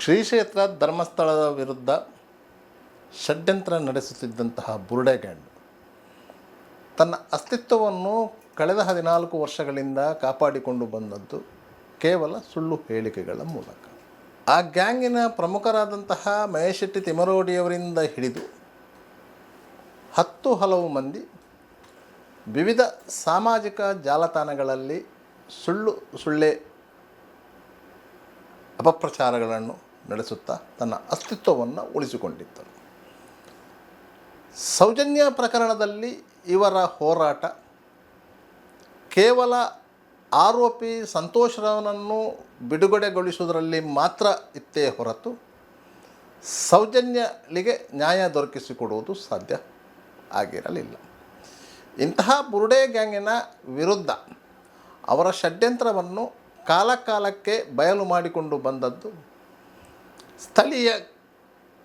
ಶ್ರೀ ಕ್ಷೇತ್ರ ಧರ್ಮಸ್ಥಳದ ವಿರುದ್ಧ ಷಡ್ಯಂತ್ರ ನಡೆಸುತ್ತಿದ್ದಂತಹ ಬುರುಡೆ ಗ್ಯಾಂಗ್ ತನ್ನ ಅಸ್ತಿತ್ವವನ್ನು ಕಳೆದ 14 ವರ್ಷಗಳಿಂದ ಕಾಪಾಡಿಕೊಂಡು ಬಂದದ್ದು ಕೇವಲ ಸುಳ್ಳು ಹೇಳಿಕೆಗಳ ಮೂಲಕ. ಆ ಗ್ಯಾಂಗಿನ ಪ್ರಮುಖರಾದಂತಹ ಮಹೇಶ್ ಶೆಟ್ಟಿ ತಿಮರೋಡಿಯವರಿಂದ ಹಿಡಿದು 10 ಹಲವು ಮಂದಿ ವಿವಿಧ ಸಾಮಾಜಿಕ ಜಾಲತಾಣಗಳಲ್ಲಿ ಸುಳ್ಳೆ ಅಪಪ್ರಚಾರಗಳನ್ನು ನಡೆಸುತ್ತಾ ತನ್ನ ಅಸ್ತಿತ್ವವನ್ನು ಉಳಿಸಿಕೊಂಡಿದ್ದರು. ಸೌಜನ್ಯ ಪ್ರಕರಣದಲ್ಲಿ ಇವರ ಹೋರಾಟ ಕೇವಲ ಆರೋಪಿ ಸಂತೋಷ್ ರಾವ್ನನ್ನು ಬಿಡುಗಡೆಗೊಳಿಸುವುದರಲ್ಲಿ ಮಾತ್ರ ಇತ್ತೇ ಹೊರತು ಸೌಜನ್ಯಳಿಗೆ ನ್ಯಾಯ ದೊರಕಿಸಿಕೊಡುವುದು ಸಾಧ್ಯ ಆಗಿರಲಿಲ್ಲ. ಇಂತಹ ಬುರುಡೆ ಗ್ಯಾಂಗಿನ ವಿರುದ್ಧ ಅವರ ಷಡ್ಯಂತ್ರವನ್ನು ಕಾಲಕಾಲಕ್ಕೆ ಬಯಲು ಮಾಡಿಕೊಂಡು ಬಂದದ್ದು ಸ್ಥಳೀಯ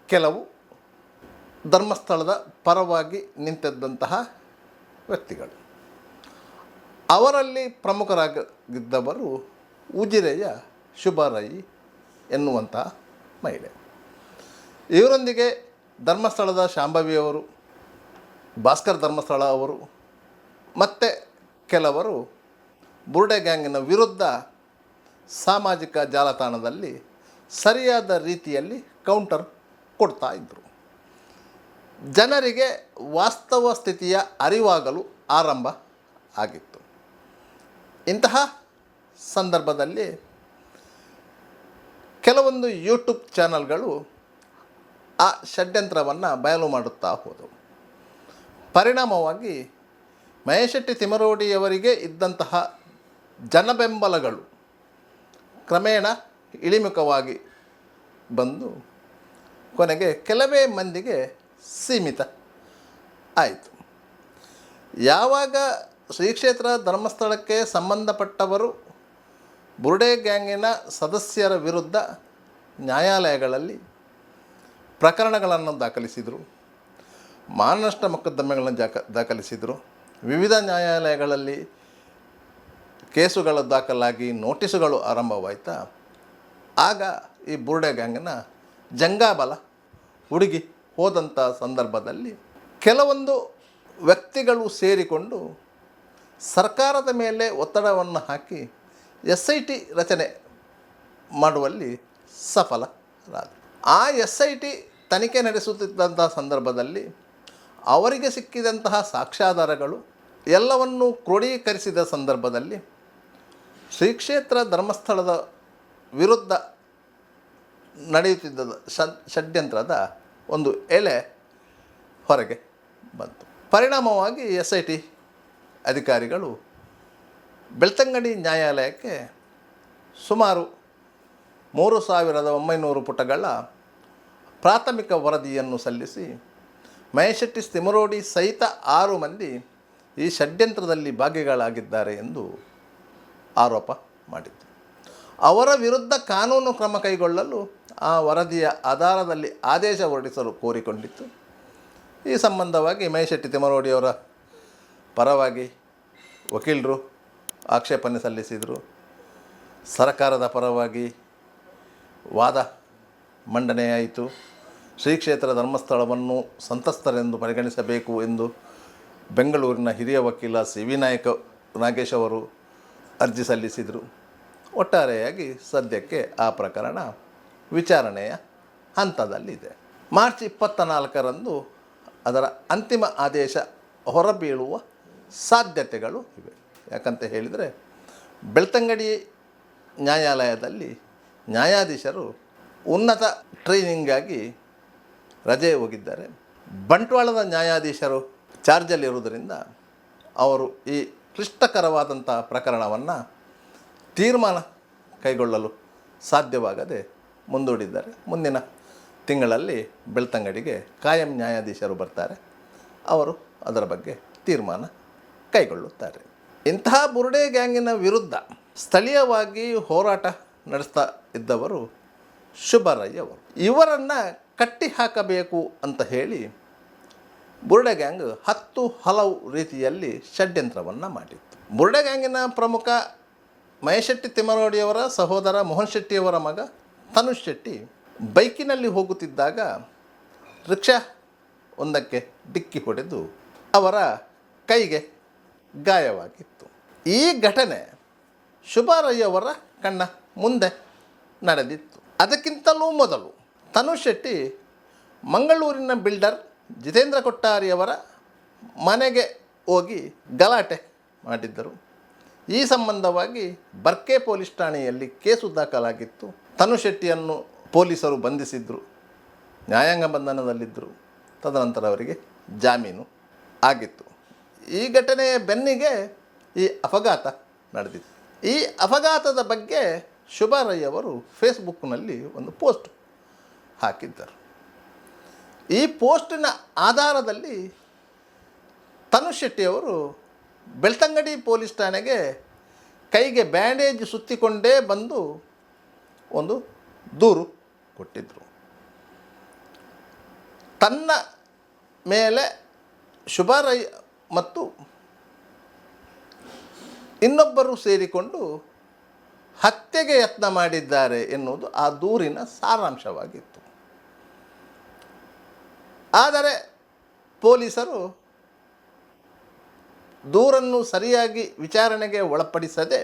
ಕೆಲವು ಧರ್ಮಸ್ಥಳದ ಪರವಾಗಿ ನಿಂತಿದ್ದಂತಹ ವ್ಯಕ್ತಿಗಳು. ಅವರಲ್ಲಿ ಪ್ರಮುಖರಾಗಿದ್ದವರು ಉಜಿರೆಯ ಶುಭರೈ ಎನ್ನುವಂತಹ ಮಹಿಳೆ. ಇವರೊಂದಿಗೆ ಧರ್ಮಸ್ಥಳದ ಶಾಂಭವಿಯವರು, ಭಾಸ್ಕರ್ ಧರ್ಮಸ್ಥಳ ಅವರು ಮತ್ತು ಕೆಲವರು ಬುರುಡೆ ಗ್ಯಾಂಗಿನ ವಿರುದ್ಧ ಸಾಮಾಜಿಕ ಜಾಲತಾಣದಲ್ಲಿ ಸರಿಯಾದ ರೀತಿಯಲ್ಲಿ ಕೌಂಟರ್ ಕೊಡ್ತಾ ಇದ್ದರು. ಜನರಿಗೆ ವಾಸ್ತವ ಸ್ಥಿತಿಯ ಅರಿವಾಗಲು ಆರಂಭ ಆಗಿತ್ತು. ಇಂತಹ ಸಂದರ್ಭದಲ್ಲಿ ಕೆಲವೊಂದು ಯೂಟ್ಯೂಬ್ ಚಾನಲ್ಗಳು ಆ ಷಡ್ಯಂತ್ರವನ್ನು ಬಯಲು ಮಾಡುತ್ತಾ ಹೋದವು. ಪರಿಣಾಮವಾಗಿ ಮಹೇಶ್ ಶೆಟ್ಟಿ ತಿಮರೋಡಿಯವರಿಗೆ ಇದ್ದಂತಹ ಜನಬೆಂಬಲಗಳು ಕ್ರಮೇಣ ಇಳಿಮುಖವಾಗಿ ಬಂದು ಕೊನೆಗೆ ಕೆಲವೇ ಮಂದಿಗೆ ಸೀಮಿತ ಆಯಿತು. ಯಾವಾಗ ಶ್ರೀ ಕ್ಷೇತ್ರ ಧರ್ಮಸ್ಥಳಕ್ಕೆ ಸಂಬಂಧಪಟ್ಟವರು ಬುರುಡೆ ಗ್ಯಾಂಗಿನ ಸದಸ್ಯರ ವಿರುದ್ಧ ನ್ಯಾಯಾಲಯಗಳಲ್ಲಿ ಪ್ರಕರಣಗಳನ್ನು ದಾಖಲಿಸಿದರು, ಮಾನನಷ್ಟ ಮೊಕದ್ದಮೆಗಳನ್ನು ದಾಖಲಿಸಿದರು, ವಿವಿಧ ನ್ಯಾಯಾಲಯಗಳಲ್ಲಿ ಕೇಸುಗಳು ದಾಖಲಾಗಿ ನೋಟಿಸುಗಳು ಆರಂಭವಾಯಿತಾ, ಆಗ ಈ ಬುರುಡೆ ಗ್ಯಾಂಗಿನ ಜಂಗಾಬಲ ಹುಡುಗಿ ಹೋದಂಥ ಸಂದರ್ಭದಲ್ಲಿ ಕೆಲವೊಂದು ವ್ಯಕ್ತಿಗಳು ಸೇರಿಕೊಂಡು ಸರ್ಕಾರದ ಮೇಲೆ ಒತ್ತಡವನ್ನು ಹಾಕಿ SIT ರಚನೆ ಮಾಡುವಲ್ಲಿ ಸಫಲರಾದರು. ಆ SIT ತನಿಖೆ ನಡೆಸುತ್ತಿದ್ದಂಥ ಸಂದರ್ಭದಲ್ಲಿ ಅವರಿಗೆ ಸಿಕ್ಕಿದಂತಹ ಸಾಕ್ಷ್ಯಾಧಾರಗಳು ಎಲ್ಲವನ್ನೂ ಕ್ರೋಢೀಕರಿಸಿದ ಸಂದರ್ಭದಲ್ಲಿ ಶ್ರೀ ಕ್ಷೇತ್ರ ಧರ್ಮಸ್ಥಳದ ವಿರುದ್ಧ ನಡೆಯುತ್ತಿದ್ದ ಷಡ್ಯಂತ್ರದ ಒಂದು ಎಳೆ ಹೊರಗೆ ಬಂತು. ಪರಿಣಾಮವಾಗಿ SIT ಅಧಿಕಾರಿಗಳು ಬೆಳ್ತಂಗಡಿ ನ್ಯಾಯಾಲಯಕ್ಕೆ ಸುಮಾರು 3900 ಪುಟಗಳ ಪ್ರಾಥಮಿಕ ವರದಿಯನ್ನು ಸಲ್ಲಿಸಿ ಮಹೇಶ್ ಶೆಟ್ಟಿ ತಿಮರೋಡಿ ಸಹಿತ 6 ಮಂದಿ ಈ ಷಡ್ಯಂತ್ರದಲ್ಲಿ ಭಾಗಿಗಳಾಗಿದ್ದಾರೆ ಎಂದು ಆರೋಪ ಮಾಡಿತ್ತು. ಅವರ ವಿರುದ್ಧ ಕಾನೂನು ಕ್ರಮ ಕೈಗೊಳ್ಳಲು ಆ ವರದಿಯ ಆಧಾರದಲ್ಲಿ ಆದೇಶ ಹೊರಡಿಸಲು ಕೋರಿಕೊಂಡಿತ್ತು. ಈ ಸಂಬಂಧವಾಗಿ ಮಹೇಶ್ ಶೆಟ್ಟಿ ತಿಮರೋಡಿಯವರ ಪರವಾಗಿ ವಕೀಲರು ಆಕ್ಷೇಪಣೆ ಸಲ್ಲಿಸಿದರು. ಸರ್ಕಾರದ ಪರವಾಗಿ ವಾದ ಮಂಡನೆಯಾಯಿತು. ಶ್ರೀ ಕ್ಷೇತ್ರ ಧರ್ಮಸ್ಥಳವನ್ನು ಸಂತ್ರಸ್ತರೆಂದು ಪರಿಗಣಿಸಬೇಕು ಎಂದು ಬೆಂಗಳೂರಿನ ಹಿರಿಯ ವಕೀಲ CV ನಾಗೇಶ್ ಅವರು ಅರ್ಜಿ ಸಲ್ಲಿಸಿದರು. ಒಟ್ಟಾರೆಯಾಗಿ ಸದ್ಯಕ್ಕೆ ಆ ಪ್ರಕರಣ ವಿಚಾರಣೆಯ ಹಂತದಲ್ಲಿದೆ. ಮಾರ್ಚ್ 24ರಂದು ಅದರ ಅಂತಿಮ ಆದೇಶ ಹೊರಬೀಳುವ ಸಾಧ್ಯತೆಗಳು ಇವೆ. ಯಾಕಂತ ಹೇಳಿದರೆ ಬೆಳ್ತಂಗಡಿ ನ್ಯಾಯಾಲಯದಲ್ಲಿ ನ್ಯಾಯಾಧೀಶರು ಉನ್ನತ ಟ್ರೈನಿಂಗಾಗಿ ರಜೆ ಹೋಗಿದ್ದಾರೆ. ಬಂಟ್ವಾಳದ ನ್ಯಾಯಾಧೀಶರು ಚಾರ್ಜಲ್ಲಿರುವುದರಿಂದ ಅವರು ಈ ಕ್ಲಿಷ್ಟಕರವಾದಂಥ ಪ್ರಕರಣವನ್ನು ತೀರ್ಮಾನ ಕೈಗೊಳ್ಳಲು ಸಾಧ್ಯವಾಗದೆ ಮುಂದೂಡಿದ್ದಾರೆ. ಮುಂದಿನ ತಿಂಗಳಲ್ಲಿ ಬೆಳ್ತಂಗಡಿಗೆ ಕಾಯಂ ನ್ಯಾಯಾಧೀಶರು ಬರ್ತಾರೆ. ಅವರು ಅದರ ಬಗ್ಗೆ ತೀರ್ಮಾನ ಕೈಗೊಳ್ಳುತ್ತಾರೆ. ಇಂತಹ ಬುರುಡೆ ಗ್ಯಾಂಗಿನ ವಿರುದ್ಧ ಸ್ಥಳೀಯವಾಗಿ ಹೋರಾಟ ನಡೆಸ್ತಾ ಇದ್ದವರು ಶುಭರೈ ಅವರು. ಇವರನ್ನು ಕಟ್ಟಿ ಹಾಕಬೇಕು ಅಂತ ಹೇಳಿ ಬುರುಡೆ ಗ್ಯಾಂಗ್ 10 ಹಲವು ರೀತಿಯಲ್ಲಿ ಷಡ್ಯಂತ್ರವನ್ನು ಮಾಡಿತ್ತು. ಬುರುಡೆ ಗ್ಯಾಂಗಿನ ಪ್ರಮುಖ ಮಹೇಶ್ ಶೆಟ್ಟಿ ತಿಮರೋಡಿಯವರ ಸಹೋದರ ಮೋಹನ್ ಶೆಟ್ಟಿಯವರ ಮಗ ತನುಷ್ ಶೆಟ್ಟಿ ಬೈಕಿನಲ್ಲಿ ಹೋಗುತ್ತಿದ್ದಾಗ ರಿಕ್ಷಾ ಒಂದಕ್ಕೆ ಡಿಕ್ಕಿ ಹೊಡೆದು ಅವರ ಕೈಗೆ ಗಾಯವಾಗಿತ್ತು. ಈ ಘಟನೆ ಶುಭಾರಯ್ಯವರ ಕಣ್ಣ ಮುಂದೆ ನಡೆದಿತ್ತು. ಅದಕ್ಕಿಂತಲೂ ಮೊದಲು ತನುಷ್ ಶೆಟ್ಟಿ ಮಂಗಳೂರಿನ ಬಿಲ್ಡರ್ ಜಿತೇಂದ್ರ ಕೊಟ್ಟಾರಿಯವರ ಮನೆಗೆ ಹೋಗಿ ಗಲಾಟೆ ಮಾಡಿದ್ದರು. ಈ ಸಂಬಂಧವಾಗಿ ಬರ್ಕೆ ಪೊಲೀಸ್ ಠಾಣೆಯಲ್ಲಿ ಕೇಸು ದಾಖಲಾಗಿತ್ತು. ತನುಷ್ ಶೆಟ್ಟಿಯನ್ನು ಪೊಲೀಸರು ಬಂಧಿಸಿದ್ರು, ನ್ಯಾಯಾಂಗ ಬಂಧನದಲ್ಲಿದ್ದರು. ತದನಂತರ ಅವರಿಗೆ ಜಾಮೀನು ಆಗಿತ್ತು. ಈ ಘಟನೆಯ ಬೆನ್ನಿಗೆ ಈ ಅಪಘಾತ ನಡೆದಿತ್ತು. ಈ ಅಪಘಾತದ ಬಗ್ಗೆ ಶುಭಾರಯ್ಯವರು ಫೇಸ್ಬುಕ್ನಲ್ಲಿ ಒಂದು ಪೋಸ್ಟ್ ಹಾಕಿದ್ದರು. ಈ ಪೋಸ್ಟಿನ ಆಧಾರದಲ್ಲಿ ತನುಷ್ ಶೆಟ್ಟಿಯವರು ಬೆಳ್ತಂಗಡಿ ಪೊಲೀಸ್ ಠಾಣೆಗೆ ಕೈಗೆ ಬ್ಯಾಂಡೇಜ್ ಸುತ್ತಿಕೊಂಡೇ ಬಂದು ಒಂದು ದೂರು ಕೊಟ್ಟಿದ್ದರು. ತನ್ನ ಮೇಲೆ ಶುಭಾರಯ್ಯ ಮತ್ತು ಇನ್ನೊಬ್ಬರು ಸೇರಿಕೊಂಡು ಹತ್ಯೆಗೆ ಯತ್ನ ಮಾಡಿದ್ದಾರೆ ಎನ್ನುವುದು ಆ ದೂರಿನ ಸಾರಾಂಶವಾಗಿತ್ತು. ಆದರೆ ಪೊಲೀಸರು ದೂರನ್ನು ಸರಿಯಾಗಿ ವಿಚಾರಣೆಗೆ ಒಳಪಡಿಸದೆ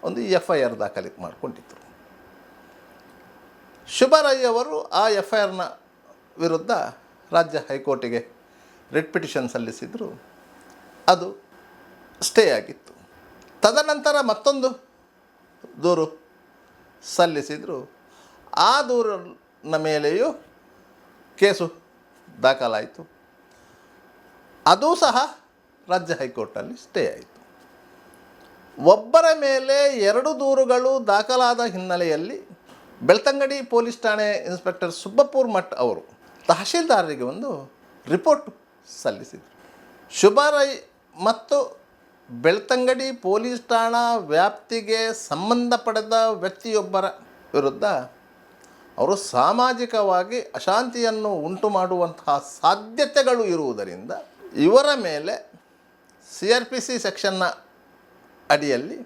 ಒಂದು FIR ದಾಖಲೆ ಮಾಡಿಕೊಂಡಿದ್ದರು. ಶುಭಾರಯ್ಯವರು ಆ FIRನ ವಿರುದ್ಧ ರಾಜ್ಯ ಹೈಕೋರ್ಟಿಗೆ ರಿಟ್ ಪಿಟಿಷನ್ ಸಲ್ಲಿಸಿದರು. ಅದು ಸ್ಟೇ ಆಗಿತ್ತು. ತದನಂತರ ಮತ್ತೊಂದು ದೂರು ಸಲ್ಲಿಸಿದರು. ಆ ದೂರಿನ ಮೇಲೆಯೂ ಕೇಸು ದಾಖಲಾಯಿತು. ಅದೂ ಸಹ ರಾಜ್ಯ ಹೈಕೋರ್ಟಲ್ಲಿ ಸ್ಟೇ ಆಯಿತು. ಒಬ್ಬರ ಮೇಲೆ 2 ದೂರುಗಳು ದಾಖಲಾದ ಹಿನ್ನೆಲೆಯಲ್ಲಿ ಬೆಳ್ತಂಗಡಿ ಪೊಲೀಸ್ ಠಾಣೆ ಇನ್ಸ್ಪೆಕ್ಟರ್ ಸುಬ್ಬಪುರ್ ಮಠ್ ಅವರು ತಹಶೀಲ್ದಾರರಿಗೆ ಒಂದು ರಿಪೋರ್ಟ್ ಸಲ್ಲಿಸಿದರು. ಶುಭಾರಯ್ಯ ಮತ್ತು ಬೆಳ್ತಂಗಡಿ ಪೊಲೀಸ್ ಠಾಣಾ ವ್ಯಾಪ್ತಿಗೆ ಸಂಬಂಧಪಡದ ವ್ಯಕ್ತಿಯೊಬ್ಬರ ವಿರುದ್ಧ ಅವರು ಸಾಮಾಜಿಕವಾಗಿ ಅಶಾಂತಿಯನ್ನು ಉಂಟು ಮಾಡುವಂತಹ ಸಾಧ್ಯತೆಗಳು ಇರುವುದರಿಂದ ಇವರ ಮೇಲೆ CRPC ಸೆಕ್ಷನ್ನ ಅಡಿಯಲ್ಲಿ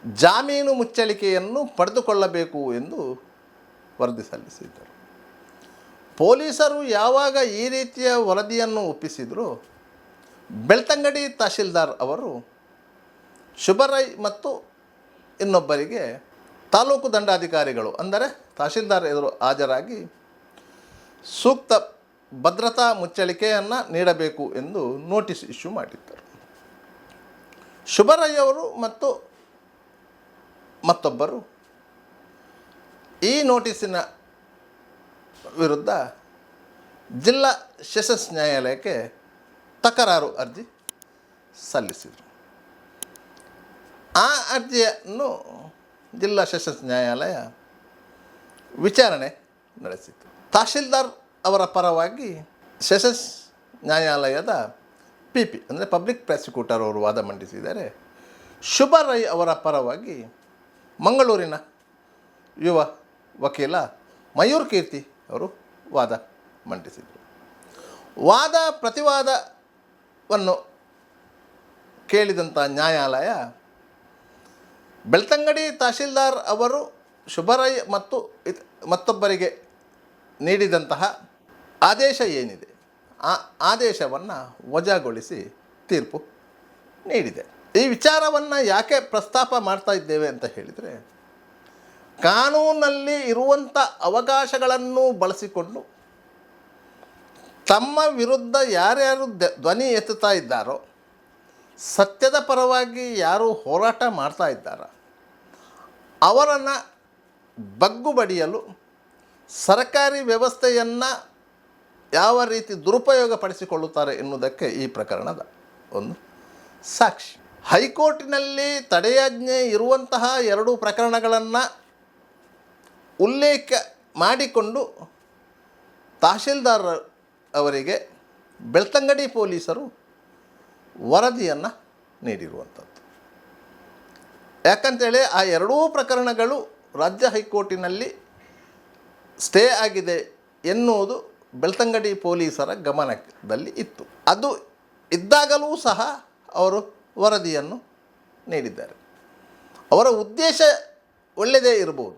ಜಾಮೀನು ಮುಚ್ಚಳಿಕೆಯನ್ನು ಪಡೆದುಕೊಳ್ಳಬೇಕು ಎಂದು ವರದಿ ಸಲ್ಲಿಸಿದ್ದರು. ಪೊಲೀಸರು ಯಾವಾಗ ಈ ರೀತಿಯ ವರದಿಯನ್ನು ಒಪ್ಪಿಸಿದರೂ ಬೆಳ್ತಂಗಡಿ ತಹಶೀಲ್ದಾರ್ ಅವರು ಶುಭಾರಯ್ಯ ಮತ್ತು ಇನ್ನೊಬ್ಬರಿಗೆ ತಾಲೂಕು ದಂಡಾಧಿಕಾರಿಗಳು ಅಂದರೆ ತಹಶೀಲ್ದಾರ್ ಎದುರು ಹಾಜರಾಗಿ ಸೂಕ್ತ ಭದ್ರತಾ ಮುಚ್ಚಳಿಕೆಯನ್ನು ನೀಡಬೇಕು ಎಂದು ನೋಟಿಸ್ ಇಶ್ಯೂ ಮಾಡಿದ್ದರು. ಶುಭಾರಯ್ಯವರು ಮತ್ತು ಮತ್ತೊಬ್ಬರು ಈ ನೋಟಿಸಿನ ವಿರುದ್ಧ ಜಿಲ್ಲಾ ಸೆಷನ್ಸ್ ನ್ಯಾಯಾಲಯಕ್ಕೆ ತಕರಾರು ಅರ್ಜಿ ಸಲ್ಲಿಸಿದರು. ಆ ಅರ್ಜಿಯನ್ನು ಜಿಲ್ಲಾ ಸೆಷನ್ಸ್ ನ್ಯಾಯಾಲಯ ವಿಚಾರಣೆ ನಡೆಸಿತು. ತಹಶೀಲ್ದಾರ್ ಅವರ ಪರವಾಗಿ ಸೆಷನ್ಸ್ ನ್ಯಾಯಾಲಯದ PP ಅಂದರೆ ಪಬ್ಲಿಕ್ ಪ್ರಾಸಿಕ್ಯೂಟರ್ ಅವರು ವಾದ ಮಂಡಿಸಿದ್ದಾರೆ. ಶುಭಾರಯ್ಯ ಅವರ ಪರವಾಗಿ ಮಂಗಳೂರಿನ ಯುವ ವಕೀಲ ಮಯೂರ್ ಕೀರ್ತಿ ಅವರು ವಾದ ಮಂಡಿಸಿದರು. ವಾದ ಪ್ರತಿವಾದವನ್ನು ಕೇಳಿದಂಥ ನ್ಯಾಯಾಲಯ ಬೆಳ್ತಂಗಡಿ ತಹಶೀಲ್ದಾರ್ ಅವರು ಶುಭಾರಯ್ಯ ಮತ್ತು ಮತ್ತೊಬ್ಬರಿಗೆ ನೀಡಿದಂತಹ ಆದೇಶ ಏನಿದೆ ಆ ಆದೇಶವನ್ನು ವಜಾಗೊಳಿಸಿ ತೀರ್ಪು ನೀಡಿದೆ. ಈ ವಿಚಾರವನ್ನು ಯಾಕೆ ಪ್ರಸ್ತಾಪ ಮಾಡ್ತಾ ಇದ್ದೇವೆ ಅಂತ ಹೇಳಿದರೆ, ಕಾನೂನಲ್ಲಿ ಇರುವಂಥ ಅವಕಾಶಗಳನ್ನು ಬಳಸಿಕೊಂಡು ತಮ್ಮ ವಿರುದ್ಧ ಯಾರ್ಯಾರು ಧ್ವನಿ ಎತ್ತುತ್ತಾ ಇದ್ದಾರೋ, ಸತ್ಯದ ಪರವಾಗಿ ಯಾರು ಹೋರಾಟ ಮಾಡ್ತಾ ಇದ್ದಾರೋ ಅವರನ್ನು ಬಗ್ಗು ಬಡಿಯಲು ಸರ್ಕಾರಿ ವ್ಯವಸ್ಥೆಯನ್ನು ಯಾವ ರೀತಿ ದುರುಪಯೋಗ ಪಡಿಸಿಕೊಳ್ಳುತ್ತಾರೆ ಎನ್ನುವುದಕ್ಕೆ ಈ ಪ್ರಕರಣದ ಒಂದು ಸಾಕ್ಷಿ. ಹೈಕೋರ್ಟಿನಲ್ಲಿ ತಡೆಯಾಜ್ಞೆ ಇರುವಂತಹ 2 ಪ್ರಕರಣಗಳನ್ನು ಉಲ್ಲೇಖ ಮಾಡಿಕೊಂಡು ತಹಶೀಲ್ದಾರ್ ಅವರಿಗೆ ಬೆಳ್ತಂಗಡಿ ಪೊಲೀಸರು ವರದಿಯನ್ನು ನೀಡಿರುವಂಥದ್ದು. ಯಾಕಂತೇಳಿ ಆ 2 ಪ್ರಕರಣಗಳು ರಾಜ್ಯ ಹೈಕೋರ್ಟಿನಲ್ಲಿ ಸ್ಟೇ ಆಗಿದೆ ಎನ್ನುವುದು ಬೆಳ್ತಂಗಡಿ ಪೊಲೀಸರ ಗಮನದಲ್ಲಿ ಇತ್ತು. ಅದು ಇದ್ದಾಗಲೂ ಸಹ ಅವರು ವರದಿಯನ್ನು ನೀಡಿದ್ದಾರೆ. ಅವರ ಉದ್ದೇಶ ಒಳ್ಳೆಯದೇ ಇರಬಹುದು.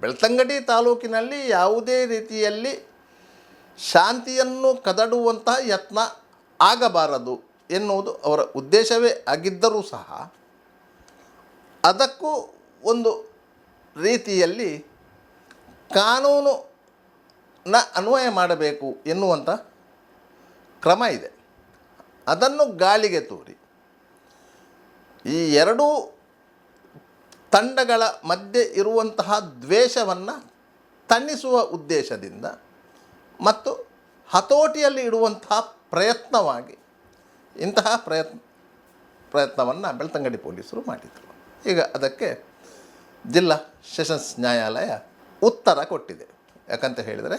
ಬೆಳ್ತಂಗಡಿ ತಾಲೂಕಿನಲ್ಲಿ ಯಾವುದೇ ರೀತಿಯಲ್ಲಿ ಶಾಂತಿಯನ್ನು ಕದಡುವಂತಹ ಯತ್ನ ಆಗಬಾರದು ಎನ್ನುವುದು ಅವರ ಉದ್ದೇಶವೇ ಆಗಿದ್ದರೂ ಸಹ ಅದಕ್ಕೂ ಒಂದು ರೀತಿಯಲ್ಲಿ ಕಾನೂನನ್ನ ಅನ್ವಯ ಮಾಡಬೇಕು ಎನ್ನುವಂಥ ಕ್ರಮ ಇದೆ. ಅದನ್ನು ಗಾಳಿಗೆ ತೂರಿ ಈ ಎರಡೂ ತಂಡಗಳ ಮಧ್ಯೆ ಇರುವಂತಹ ದ್ವೇಷವನ್ನು ತಣಿಸುವ ಉದ್ದೇಶದಿಂದ ಮತ್ತು ಹತೋಟಿಯಲ್ಲಿ ಇಡುವಂತಹ ಪ್ರಯತ್ನವಾಗಿ ಇಂತಹ ಪ್ರಯತ್ನವನ್ನು ಬೆಳ್ತಂಗಡಿ ಪೊಲೀಸರು ಮಾಡಿದರು. ಈಗ ಅದಕ್ಕೆ ಜಿಲ್ಲಾ ಸೆಷನ್ಸ್ ನ್ಯಾಯಾಲಯ ಉತ್ತರ ಕೊಟ್ಟಿದೆ. ಯಾಕಂತ ಹೇಳಿದರೆ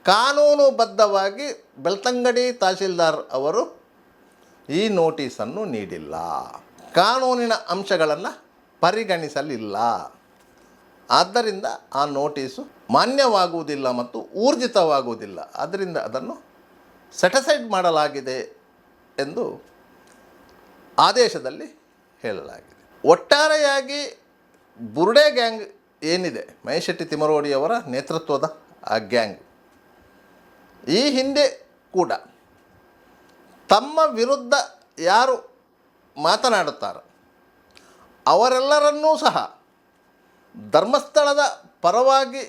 ಕಾನೂನುಬದ್ಧವಾಗಿ ಬೆಳ್ತಂಗಡಿ ತಹಶೀಲ್ದಾರ್ ಅವರು ಈ ನೋಟಿಸನ್ನು ನೀಡಿಲ್ಲ, ಕಾನೂನಿನ ಅಂಶಗಳನ್ನು ಪರಿಗಣಿಸಲಿಲ್ಲ. ಆದ್ದರಿಂದ ಆ ನೋಟಿಸು ಮಾನ್ಯವಾಗುವುದಿಲ್ಲ ಮತ್ತು ಊರ್ಜಿತವಾಗುವುದಿಲ್ಲ. ಆದ್ದರಿಂದ ಅದನ್ನು ಸೆಟಸೈಡ್ ಮಾಡಲಾಗಿದೆ ಎಂದು ಆದೇಶದಲ್ಲಿ ಹೇಳಲಾಗಿದೆ. ಒಟ್ಟಾರೆಯಾಗಿ ಬುರ್ಡೆ ಗ್ಯಾಂಗ್ ಏನಿದೆ, ಮಹೇಶ್ ಶೆಟ್ಟಿ ತಿಮರೋಡಿಯವರ ನೇತೃತ್ವದ ಆ ಗ್ಯಾಂಗ್ ಈ ಹಿಂದೆ ಕೂಡ ತಮ್ಮ ವಿರುದ್ಧ ಯಾರು ಮಾತನಾಡುತ್ತಾರೋ ಅವರೆಲ್ಲರನ್ನೂ ಸಹ ಧರ್ಮಸ್ಥಳದ ಪರವಾಗಿ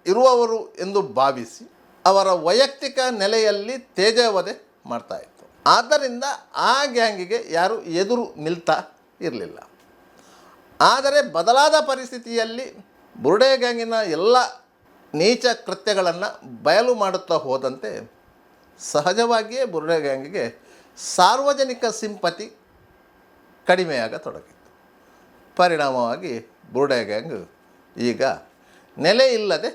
ಇರುವವರು ಎಂದು ಭಾವಿಸಿ ಅವರ ವೈಯಕ್ತಿಕ ನೆಲೆಯಲ್ಲಿ ತೇಜೋವಧೆ ಮಾಡ್ತಾಯಿತ್ತು. ಆದ್ದರಿಂದ ಆ ಗ್ಯಾಂಗಿಗೆ ಯಾರು ಎದುರು ನಿಲ್ತಾ ಇರಲಿಲ್ಲ. ಆದರೆ ಬದಲಾದ ಪರಿಸ್ಥಿತಿಯಲ್ಲಿ ಬುರ್ಡೆ ಗ್ಯಾಂಗಿನ ಎಲ್ಲ ನೀಚ ಕೃತ್ಯಗಳನ್ನು ಬಯಲು ಮಾಡುತ್ತಾ ಹೋದಂತೆ ಸಹಜವಾಗಿಯೇ ಬುರ್ಡೆ ಗ್ಯಾಂಗಿಗೆ ಸಾರ್ವಜನಿಕ ಸಿಂಪತಿ ಕಡಿಮೆಯಾಗತೊಡಗಿತ್ತು. ಪರಿಣಾಮವಾಗಿ ಬುರ್ಡೆ ಗ್ಯಾಂಗ್ ಈಗ ನೆಲೆ ಇಲ್ಲದೆ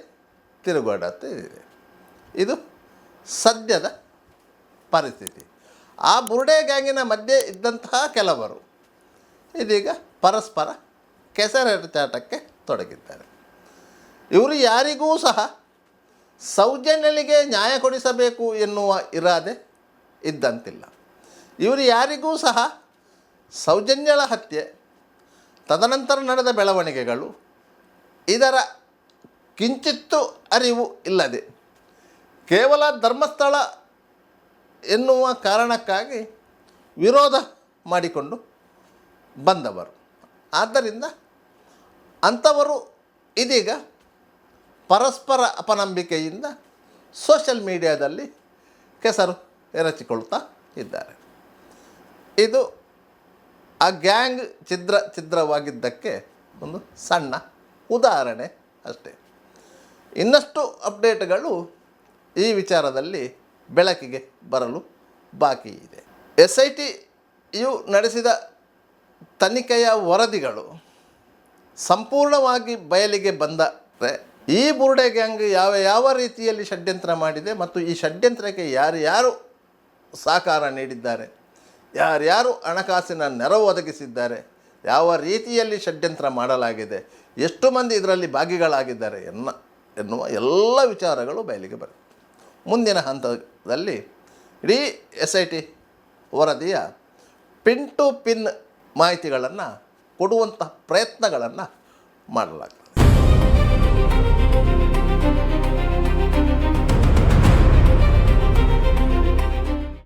ತಿರುಗಾಡುತ್ತಿದೆ. ಇದು ಸದ್ಯದ ಪರಿಸ್ಥಿತಿ. ಆ ಬುರ್ಡೆ ಗ್ಯಾಂಗಿನ ಮಧ್ಯೆ ಇದ್ದಂತಹ ಕೆಲವರು ಇದೀಗ ಪರಸ್ಪರ ಕೆಸರೆರಚಾಟಕ್ಕೆ ತೊಡಗಿದ್ದಾರೆ. ಇವರು ಯಾರಿಗೂ ಸಹ ಸೌಜನ್ಯಳಿಗೆ ನ್ಯಾಯ ಕೊಡಿಸಬೇಕು ಎನ್ನುವ ಇರಾದೆ ಇದ್ದಂತಿಲ್ಲ. ಇವರು ಯಾರಿಗೂ ಸಹ ಸೌಜನ್ಯಳ ಹತ್ಯೆ, ತದನಂತರ ನಡೆದ ಬೆಳವಣಿಗೆಗಳು ಇದರ ಕಿಂಚಿತ್ತೂ ಅರಿವು ಇಲ್ಲದೆ ಕೇವಲ ಧರ್ಮಸ್ಥಳ ಎನ್ನುವ ಕಾರಣಕ್ಕಾಗಿ ವಿರೋಧ ಮಾಡಿಕೊಂಡು ಬಂದವರು. ಆದ್ದರಿಂದ ಅಂಥವರು ಇದೀಗ ಪರಸ್ಪರ ಅಪನಂಬಿಕೆಯಿಂದ ಸೋಷಲ್ ಮೀಡಿಯಾದಲ್ಲಿ ಕೆಸರು ಎರಚಿಕೊಳ್ತಾ ಇದ್ದಾರೆ. ಇದು ಆ ಗ್ಯಾಂಗ್ ಛಿದ್ರವಾಗಿದ್ದಕ್ಕೆ ಒಂದು ಸಣ್ಣ ಉದಾಹರಣೆ ಅಷ್ಟೇ. ಇನ್ನಷ್ಟು ಅಪ್ಡೇಟ್ಗಳು ಈ ವಿಚಾರದಲ್ಲಿ ಬೆಳಕಿಗೆ ಬರಲು ಬಾಕಿ ಇದೆ. SITಯು ನಡೆಸಿದ ತನಿಖೆಯ ವರದಿಗಳು ಸಂಪೂರ್ಣವಾಗಿ ಬಯಲಿಗೆ ಬಂದರೆ ಈ ಬುರ್ಡೆ ಗ್ಯಾಂಗ್ ಯಾವ ರೀತಿಯಲ್ಲಿ ಷಡ್ಯಂತ್ರ ಮಾಡಿದೆ ಮತ್ತು ಈ ಷಡ್ಯಂತ್ರಕ್ಕೆ ಯಾರ್ಯಾರು ಸಹಕಾರ ನೀಡಿದ್ದಾರೆ, ಯಾರ್ಯಾರು ಹಣಕಾಸಿನ ನೆರವು ಒದಗಿಸಿದ್ದಾರೆ, ಯಾವ ರೀತಿಯಲ್ಲಿ ಷಡ್ಯಂತ್ರ ಮಾಡಲಾಗಿದೆ, ಎಷ್ಟು ಮಂದಿ ಇದರಲ್ಲಿ ಭಾಗಿಗಳಾಗಿದ್ದಾರೆ ಎನ್ನುವ ಎಲ್ಲ ವಿಚಾರಗಳು ಬಯಲಿಗೆ ಬರುತ್ತೆ. ಮುಂದಿನ ಹಂತದಲ್ಲಿ ಇಡೀ SIT ವರದಿಯ ಪಿನ್ ಟು ಪಿನ್ ಮಾಹಿತಿಗಳನ್ನು ಕೊಡುವಂತಹ ಪ್ರಯತ್ನಗಳನ್ನು ಮಾಡಲಾಗ್ತದೆ.